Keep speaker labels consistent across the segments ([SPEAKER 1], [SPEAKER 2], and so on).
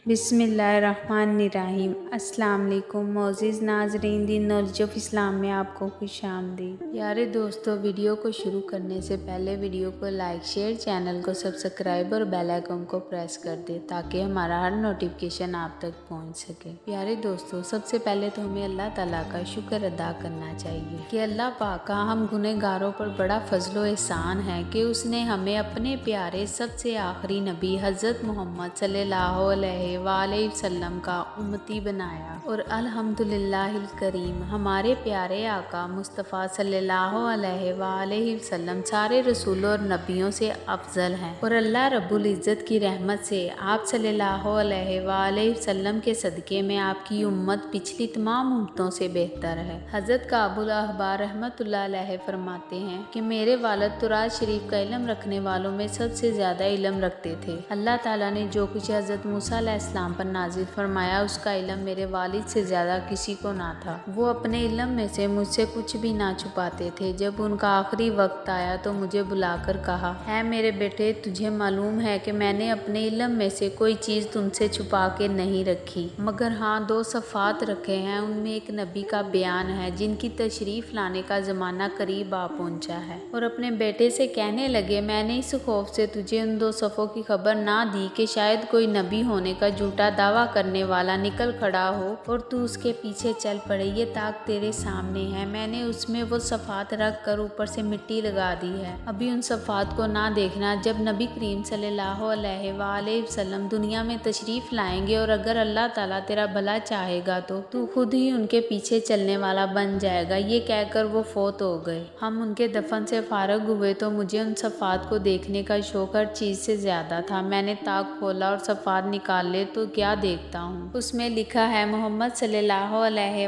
[SPEAKER 1] बिस्मिल्लाहिर्रहमानिर्रहीम। अस्सलाम वालेकुम मोअज़्ज़िज़ नाज़रीन, दी नॉलेज ऑफ इस्लाम में आपको खुश आमदीद। प्यारे दोस्तों, वीडियो को शुरू करने से पहले वीडियो को लाइक, शेयर, चैनल को सब्सक्राइब और बेल आइकन को प्रेस कर दे ताकि हमारा हर नोटिफिकेशन आप तक पहुंच सके। प्यारे दोस्तों, सबसे पहले तो हमें अल्लाह ताला का शुक्र अदा करना चाहिए कि अल्लाह पाक का हम गुनहगारों पर बड़ा फजलो एहसान है कि उसने हमें अपने प्यारे सबसे आखिरी नबी हज़रत मोहम्मद सल्लल्लाहु अलैहि वसल्लम का उम्मती बनाया और अल्हम्दुलिल्लाहिल करीम हमारे प्यारे आका मुस्तफ़ा सल्लल्लाहु अलैहि वसल्लम सारे रसूलों और नबियों से अफजल हैं और अल्लाह रब्बुल इज़्ज़त की रहमत से आप सल्लल्लाहु अलैहि वसल्लम के सदक़े में आपकी उम्मत पिछली तमाम उम्मतों से बेहतर है। हज़रत काबुल अहबार रहमतुल्लाह अलैहि फरमाते हैं कि मेरे वालिद तुराज शरीफ का इल्म रखने वालों में सबसे ज़्यादा इल्म रखते थे। अल्लाह ताला ने जो कुछ हज़रत मूसा अलैहिस्सलाम पर नाजिल फरमाया उसका इल्म मेरे वालिद से ज़्यादा किसी को ना था। वो अपने इल्म में से मुझसे कुछ भी ना छुपाते थे। जब उनका आखिरी वक्त आया तो मुझे बुलाकर कहा, है मेरे बेटे, तुझे मालूम है कि मैंने अपने इल्म में से कोई चीज़ तुमसे छुपा के नहीं रखी, मगर हाँ 2 सफ़ात रखे हैं। उनमें एक नबी का बयान है जिनकी तशरीफ़ लाने का ज़माना करीब आ पहुँचा है। और अपने बेटे से कहने लगे, मैंने इस खौफ से तुझे उन 2 सफ़ों की खबर ना दी कि शायद कोई नबी होने का झूठा दावा करने वाला निकल खड़ा हो और तू उसके पीछे चल पड़े। ये ताक तेरे सामने है। मैंने उसमें वो सफ़ात रख कर ऊपर से मिट्टी लगा दी है। अभी उन सफ़ात को ना देखना। जब नबी करीम सल्लल्लाहु अलैहि वसल्लम दुनिया में तशरीफ़ लाएंगे और अगर अल्लाह ताला तेरा भला चाहेगा तो तू खुद ही उनके पीछे चलने वाला बन जाएगा। ये कहकर वो फौत हो गए। हम उनके दफन से फारग हुए तो मुझे उन सफ़ात को देखने का शौक हर चीज़ से ज़्यादा था। मैंने ताक खोला और सफ़ात निकाल ले तो क्या देखता हूँ, उसमें लिखा है मोहम्मद सल्लल्लाहु अलैहि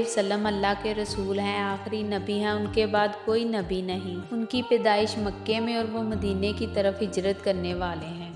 [SPEAKER 1] वसल्लम अल्लाह के रसूल हैं, आखिरी नबी हैं, उनके बाद कोई नबी नहीं। उनकी पैदाइश मक्के में और वो मदीने की तरफ हिजरत करने वाले हैं।